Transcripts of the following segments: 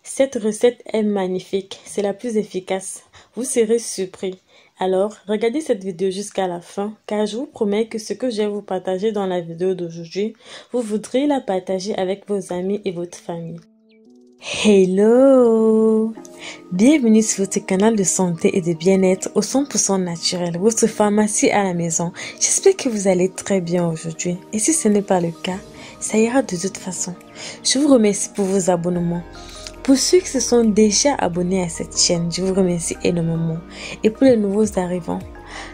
Cette recette est magnifique, c'est la plus efficace. Vous serez surpris. Alors, regardez cette vidéo jusqu'à la fin, car je vous promets que ce que je vais vous partager dans la vidéo d'aujourd'hui, vous voudrez la partager avec vos amis et votre famille. Hello! Bienvenue sur votre canal de santé et de bien-être au 100% naturel, votre pharmacie à la maison. J'espère que vous allez très bien aujourd'hui. Et si ce n'est pas le cas, ça ira de toute façon. Je vous remercie pour vos abonnements. Pour ceux qui se sont déjà abonnés à cette chaîne, je vous remercie énormément. Et pour les nouveaux arrivants,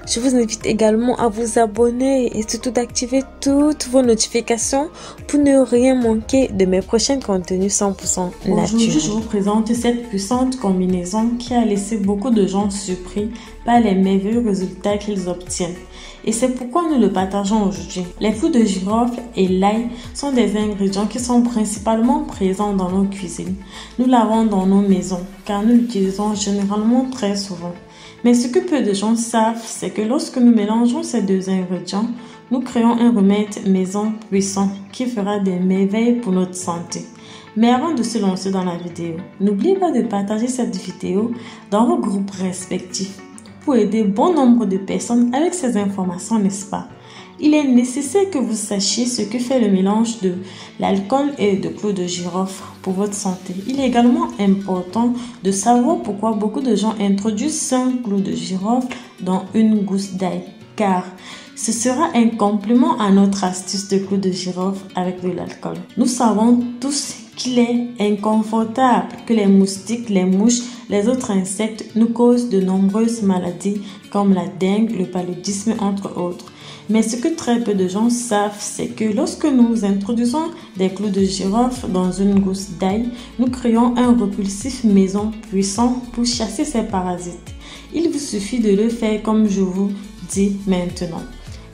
je vous invite également à vous abonner et surtout d'activer toutes vos notifications pour ne rien manquer de mes prochains contenus 100% naturels. Aujourd'hui, je vous présente cette puissante combinaison qui a laissé beaucoup de gens surpris par les merveilleux résultats qu'ils obtiennent. Et c'est pourquoi nous le partageons aujourd'hui. Les clous de girofle et l'ail sont des ingrédients qui sont principalement présents dans nos cuisines. Nous l'avons dans nos maisons car nous l'utilisons généralement très souvent. Mais ce que peu de gens savent, c'est que lorsque nous mélangeons ces deux ingrédients, nous créons un remède maison puissant qui fera des merveilles pour notre santé. Mais avant de se lancer dans la vidéo, n'oubliez pas de partager cette vidéo dans vos groupes respectifs pour aider bon nombre de personnes avec ces informations, n'est-ce pas? Il est nécessaire que vous sachiez ce que fait le mélange de l'alcool et de clous de girofle pour votre santé. Il est également important de savoir pourquoi beaucoup de gens introduisent 5 clous de girofle dans une gousse d'ail, car ce sera un complément à notre astuce de clous de girofle avec de l'alcool. Nous savons tous qu'il est inconfortable que les moustiques, les mouches, les autres insectes nous causent de nombreuses maladies comme la dengue, le paludisme, entre autres. Mais ce que très peu de gens savent, c'est que lorsque nous introduisons des clous de girofle dans une gousse d'ail, nous créons un repulsif maison puissant pour chasser ces parasites. Il vous suffit de le faire comme je vous dis maintenant.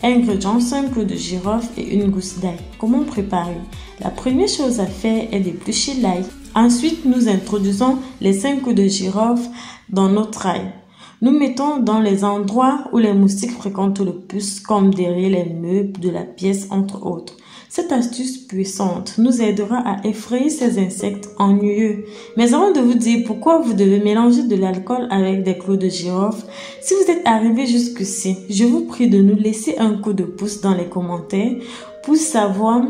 Ingrédients, 5 clous de girofle et une gousse d'ail. Comment préparer? La première chose à faire est d'éplucher l'ail. Ensuite, nous introduisons les 5 clous de girofle dans notre ail. Nous mettons dans les endroits où les moustiques fréquentent le plus, comme derrière les meubles de la pièce, entre autres. Cette astuce puissante nous aidera à effrayer ces insectes ennuyeux. Mais avant de vous dire pourquoi vous devez mélanger de l'alcool avec des clous de girofle, si vous êtes arrivé jusqu'ici, je vous prie de nous laisser un coup de pouce dans les commentaires pour savoir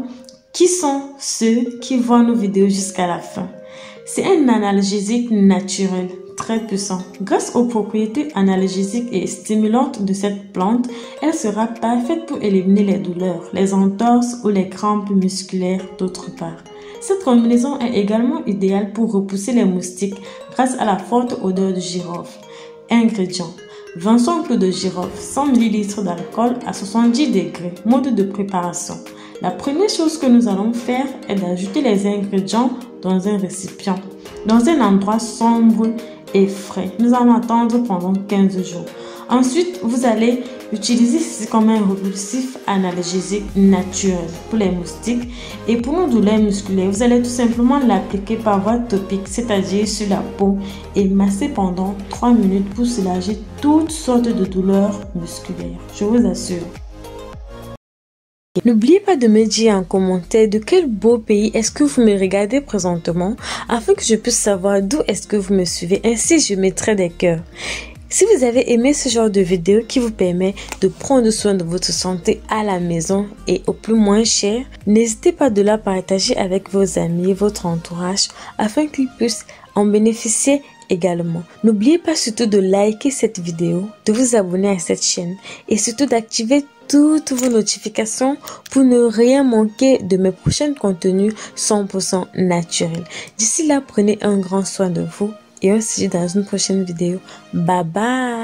qui sont ceux qui voient nos vidéos jusqu'à la fin. C'est un analgésique naturel très puissant. Grâce aux propriétés analgésiques et stimulantes de cette plante, elle sera parfaite pour éliminer les douleurs, les entorses ou les crampes musculaires d'autre part. Cette combinaison est également idéale pour repousser les moustiques grâce à la forte odeur de girofle. Ingrédients: 25 clous de girofle, 100 ml d'alcool à 70 degrés. Mode de préparation: la première chose que nous allons faire est d'ajouter les ingrédients dans un récipient, dans un endroit sombre et frais. Nous allons attendre pendant 15 jours. Ensuite, vous allez utiliser ceci comme un repulsif analgésique naturel pour les moustiques et pour nos douleurs musculaires. Vous allez tout simplement l'appliquer par voie topique, c'est-à-dire sur la peau, et masser pendant 3 minutes pour soulager toutes sortes de douleurs musculaires. Je vous assure. N'oubliez pas de me dire en commentaire de quel beau pays est-ce que vous me regardez présentement afin que je puisse savoir d'où est-ce que vous me suivez. Ainsi, je mettrai des cœurs. Si vous avez aimé ce genre de vidéo qui vous permet de prendre soin de votre santé à la maison et au plus moins cher, n'hésitez pas de la partager avec vos amis, votre entourage afin qu'ils puissent en bénéficier également. N'oubliez pas surtout de liker cette vidéo, de vous abonner à cette chaîne et surtout d'activer toutes vos notifications pour ne rien manquer de mes prochains contenus 100% naturels. D'ici là, prenez un grand soin de vous et on se dit dans une prochaine vidéo. Bye bye!